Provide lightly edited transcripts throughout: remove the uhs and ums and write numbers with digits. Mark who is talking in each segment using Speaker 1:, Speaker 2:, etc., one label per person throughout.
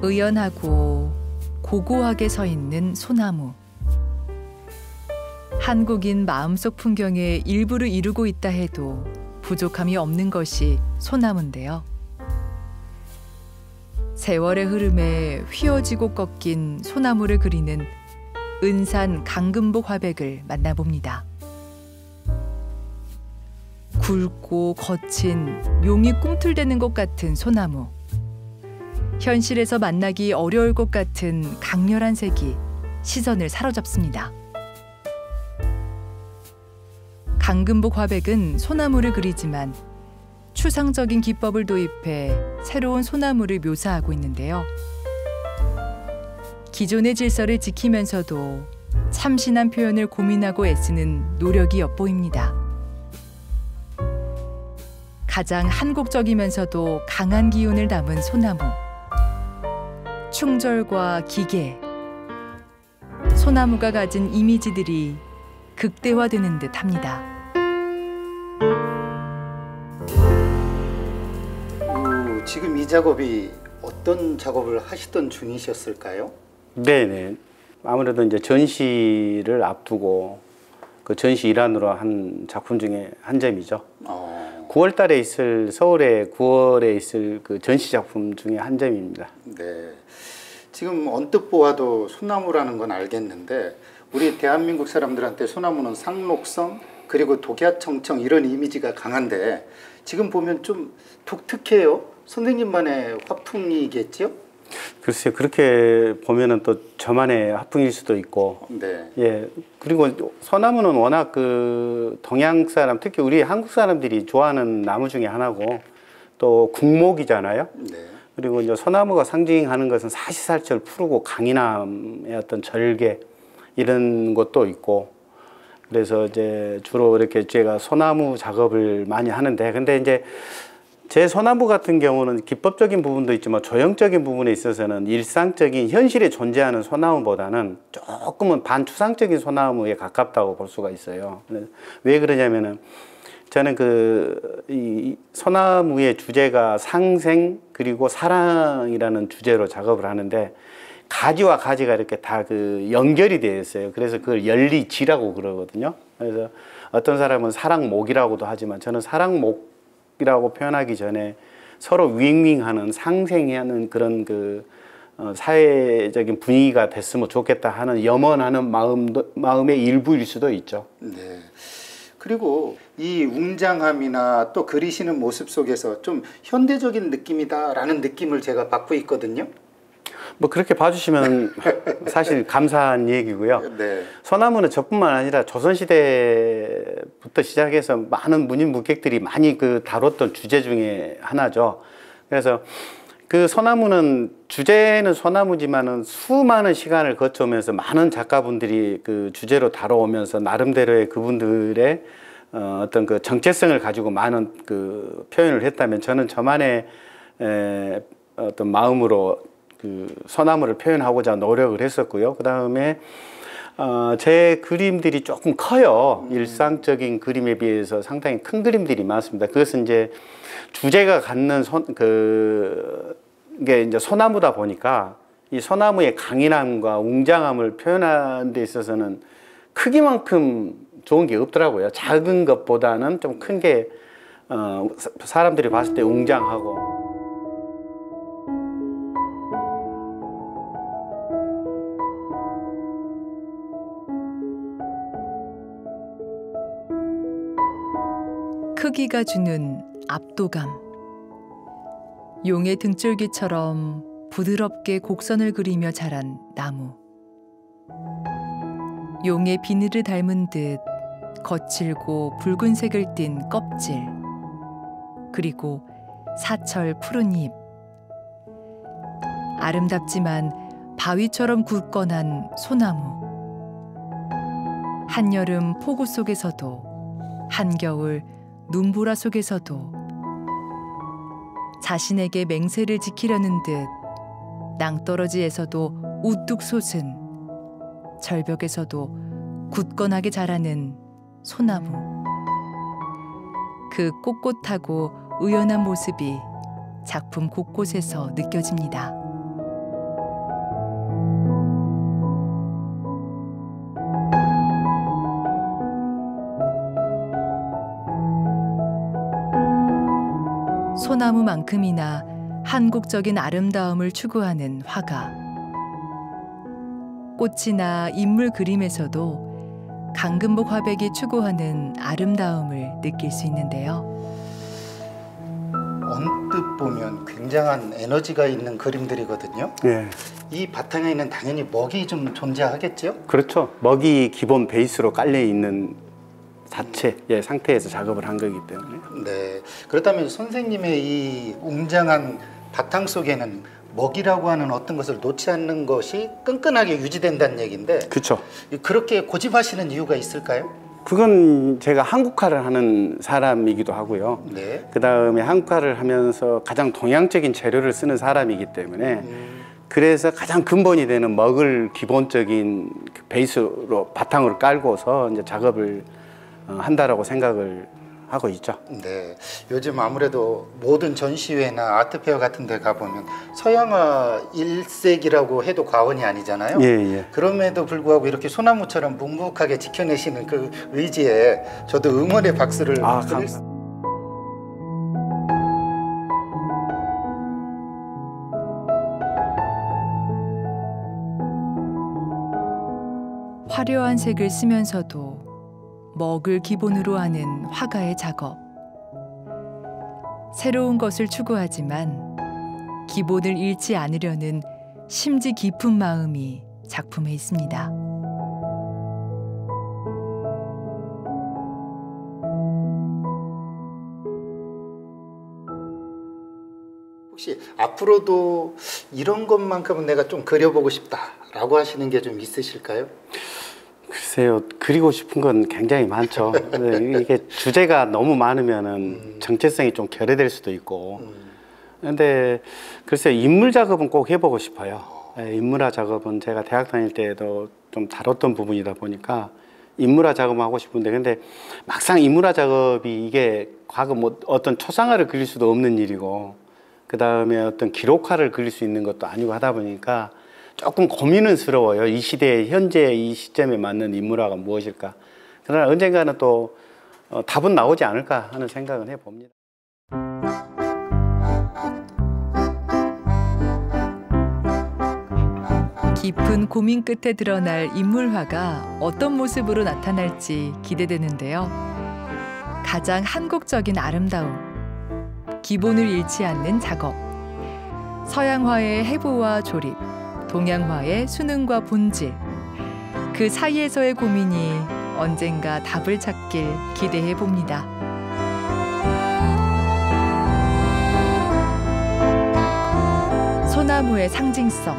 Speaker 1: 의연하고 고고하게 서 있는 소나무. 한국인 마음속 풍경의 일부를 이루고 있다 해도 부족함이 없는 것이 소나무인데요. 세월의 흐름에 휘어지고 꺾인 소나무를 그리는 은산 강금복 화백을 만나봅니다. 굵고 거친 용이 꿈틀대는 것 같은 소나무. 현실에서 만나기 어려울 것 같은 강렬한 색이 시선을 사로잡습니다. 강금복 화백은 소나무를 그리지만 추상적인 기법을 도입해 새로운 소나무를 묘사하고 있는데요. 기존의 질서를 지키면서도 참신한 표현을 고민하고 애쓰는 노력이 엿보입니다. 가장 한국적이면서도 강한 기운을 담은 소나무. 충절과 기계. 소나무가 가진 이미지들이 극대화되는 듯 합니다.
Speaker 2: 지금 이 작업이 어떤 작업을 하시던 중이셨을까요?
Speaker 3: 네네. 아무래도 이제 전시를 앞두고 그 전시 일환으로 한 작품 중에 한 점이죠. 9월 달에 있을, 서울에 9월에 있을 그 전시 작품 중에 한 점입니다.
Speaker 2: 네. 지금 언뜻 보아도 소나무라는 건 알겠는데 우리 대한민국 사람들한테 소나무는 상록성 그리고 독야청청 이런 이미지가 강한데 지금 보면 좀 독특해요. 선생님만의 화풍이겠죠?
Speaker 3: 글쎄요, 그렇게 보면은 또 저만의 화풍일 수도 있고.
Speaker 2: 네.
Speaker 3: 예. 그리고 소나무는 워낙 그 동양 사람, 특히 우리 한국 사람들이 좋아하는 나무 중에 하나고 또 국목이잖아요.
Speaker 2: 네.
Speaker 3: 그리고 이제 소나무가 상징하는 것은 사시사철 푸르고 강인함의 어떤 절개 이런 것도 있고. 그래서 이제 주로 이렇게 제가 소나무 작업을 많이 하는데, 근데 이제 제 소나무 같은 경우는 기법적인 부분도 있지만 조형적인 부분에 있어서는 일상적인 현실에 존재하는 소나무보다는 조금은 반추상적인 소나무에 가깝다고 볼 수가 있어요. 왜 그러냐면은 저는 이 소나무의 주제가 상생 그리고 사랑이라는 주제로 작업을 하는데 가지와 가지가 이렇게 다 그 연결이 되어 있어요. 그래서 그걸 연리지라고 그러거든요. 그래서 어떤 사람은 사랑목이라고도 하지만 저는 사랑목이라고 표현하기 전에 서로 윙윙하는 상생하는 그런 사회적인 분위기가 됐으면 좋겠다 하는 염원하는 마음의 일부일 수도 있죠.
Speaker 2: 네. 그리고 이 웅장함이나 또 그리시는 모습 속에서 좀 현대적인 느낌이다라는 느낌을 제가 받고 있거든요.
Speaker 3: 뭐 그렇게 봐주시면 사실 감사한 얘기고요.
Speaker 2: 네.
Speaker 3: 소나무는 저뿐만 아니라 조선시대부터 시작해서 많은 문인 문객들이 많이 다뤘던 주제 중에 하나죠. 그래서 그 소나무는 주제는 소나무지만은 수많은 시간을 거쳐오면서 많은 작가분들이 그 주제로 다뤄오면서 나름대로의 그분들의 어떤 그 정체성을 가지고 많은 그 표현을 했다면 저는 저만의 어떤 마음으로 그 소나무를 표현하고자 노력을 했었고요. 그 다음에 제 그림들이 조금 커요. 일상적인 그림에 비해서 상당히 큰 그림들이 많습니다. 그것은 이제 주제가 갖는 이게 이제 소나무다 보니까 이 소나무의 강인함과 웅장함을 표현하는 데 있어서는 크기만큼 좋은 게 없더라고요. 작은 것보다는 좀 큰 게 사람들이 봤을 때 웅장하고.
Speaker 1: 크기가 주는 압도감. 용의 등줄기처럼 부드럽게 곡선을 그리며 자란 나무. 용의 비늘을 닮은 듯 거칠고 붉은색을 띤 껍질. 그리고 사철 푸른 잎. 아름답지만 바위처럼 굳건한 소나무. 한여름 폭우 속에서도 한겨울 눈보라 속에서도 자신에게 맹세를 지키려는 듯 낭떠러지에서도 우뚝 솟은 절벽에서도 굳건하게 자라는 소나무. 그 꼿꼿하고 의연한 모습이 작품 곳곳에서 느껴집니다. 소나무만큼이나 한국적인 아름다움을 추구하는 화가. 꽃이나 인물 그림에서도 강금복 화백이 추구하는 아름다움을 느낄 수 있는데요.
Speaker 2: 언뜻 보면 굉장한 에너지가 있는 그림들이거든요.
Speaker 3: 예.
Speaker 2: 이 바탕에는 당연히 먹이 좀 존재하겠죠?
Speaker 3: 그렇죠. 먹이 기본 베이스로 깔려 있는 자체 상태에서 작업을 한 거기 때문에.
Speaker 2: 네. 그렇다면 선생님의 이 웅장한 바탕 속에는 먹이라고 하는 어떤 것을 놓지 않는 것이 끈끈하게 유지된다는 얘기인데,
Speaker 3: 그렇죠.
Speaker 2: 그렇게 고집하시는 이유가 있을까요?
Speaker 3: 그건 제가 한국화를 하는 사람이기도 하고요.
Speaker 2: 네.
Speaker 3: 그 다음에 한국화를 하면서 가장 동양적인 재료를 쓰는 사람이기 때문에 그래서 가장 근본이 되는 먹을 기본적인 베이스로 바탕으로 깔고서 이제 작업을 한다라고 생각을 하고 있죠.
Speaker 2: 네. 요즘 아무래도 모든 전시회나 아트페어 같은 데 가보면 서양화 일색이라고 해도 과언이 아니잖아요.
Speaker 3: 예.
Speaker 2: 그럼에도 불구하고 이렇게 소나무처럼 묵묵하게 지켜내시는 그 의지에 저도 응원의 박수를 드릴 수...
Speaker 1: 화려한 색을 쓰면서도 먹을 기본으로 하는 화가의 작업. 새로운 것을 추구하지만 기본을 잃지 않으려는 심지 깊은 마음이 작품에 있습니다.
Speaker 2: 혹시 앞으로도 이런 것만큼은 내가 좀 그려보고 싶다라고 하시는 게 좀 있으실까요?
Speaker 3: 글쎄요, 그리고 싶은 건 굉장히 많죠. 이게 주제가 너무 많으면은 정체성이 좀 결여될 수도 있고. 근데 글쎄요, 인물 작업은 꼭 해보고 싶어요. 인물화 작업은 제가 대학 다닐 때도 좀 다뤘던 부분이다 보니까 인물화 작업하고 싶은데, 근데 막상 인물화 작업이 이게 과거 뭐 어떤 초상화를 그릴 수도 없는 일이고, 그 다음에 어떤 기록화를 그릴 수 있는 것도 아니고 하다 보니까 조금 고민스러워요. 이 시대에 현재 이 시점에 맞는 인물화가 무엇일까. 그러나 언젠가는 또 답은 나오지 않을까 하는 생각은 해봅니다.
Speaker 1: 깊은 고민 끝에 드러날 인물화가 어떤 모습으로 나타날지 기대되는데요. 가장 한국적인 아름다움, 기본을 잃지 않는 작업, 서양화의 해부와 조립, 동양화의 수능과 본질, 그 사이에서의 고민이 언젠가 답을 찾길 기대해 봅니다. 소나무의 상징성,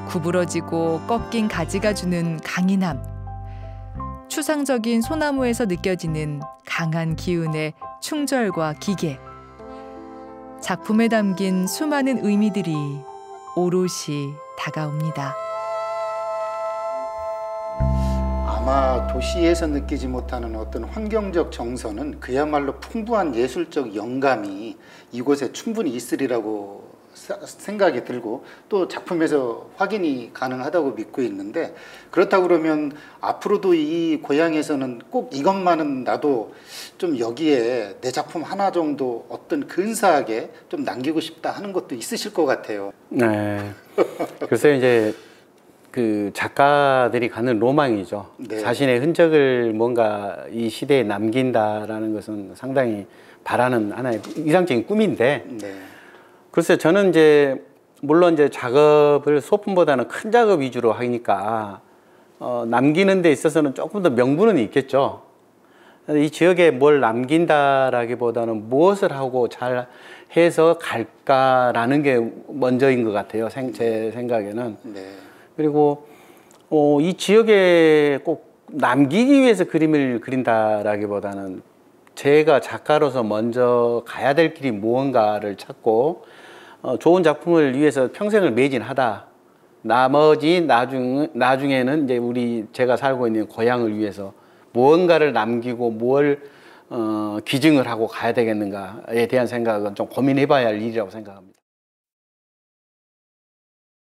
Speaker 1: 구부러지고 꺾인 가지가 주는 강인함, 추상적인 소나무에서 느껴지는 강한 기운의 충절과 기계, 작품에 담긴 수많은 의미들이 오롯이 다가옵니다.
Speaker 2: 아마 도시에서 느끼지 못하는 어떤 환경적 정서는 그야말로 풍부한 예술적 영감이 이곳에 충분히 있으리라고 생각이 들고, 또 작품에서 확인이 가능하다고 믿고 있는데, 그렇다고 그러면 앞으로도 이 고향에서는 꼭 이것만은 나도 좀 여기에 내 작품 하나 정도 어떤 근사하게 좀 남기고 싶다 하는 것도 있으실 것 같아요.
Speaker 3: 네. 글쎄요, 이제 그 작가들이 갖는 로망이죠.
Speaker 2: 네.
Speaker 3: 자신의 흔적을 뭔가 이 시대에 남긴다라는 것은 상당히 바라는 하나의 이상적인 꿈인데,
Speaker 2: 네.
Speaker 3: 글쎄요, 저는 이제 물론 이제 작업을 소품보다는 큰 작업 위주로 하니까 남기는 데 있어서는 조금 더 명분은 있겠죠. 이 지역에 뭘 남긴다라기보다는 무엇을 하고 잘 해서 갈까라는 게 먼저인 것 같아요. 제 생각에는.
Speaker 2: 네.
Speaker 3: 그리고 이 지역에 꼭 남기기 위해서 그림을 그린다라기보다는 제가 작가로서 먼저 가야 될 길이 무언가를 찾고 좋은 작품을 위해서 평생을 매진하다. 나머지 나중에는 이제 제가 살고 있는 고향을 위해서 무언가를 남기고 뭘 기증을 하고 가야 되겠는가에 대한 생각은 좀 고민해봐야 할 일이라고 생각합니다.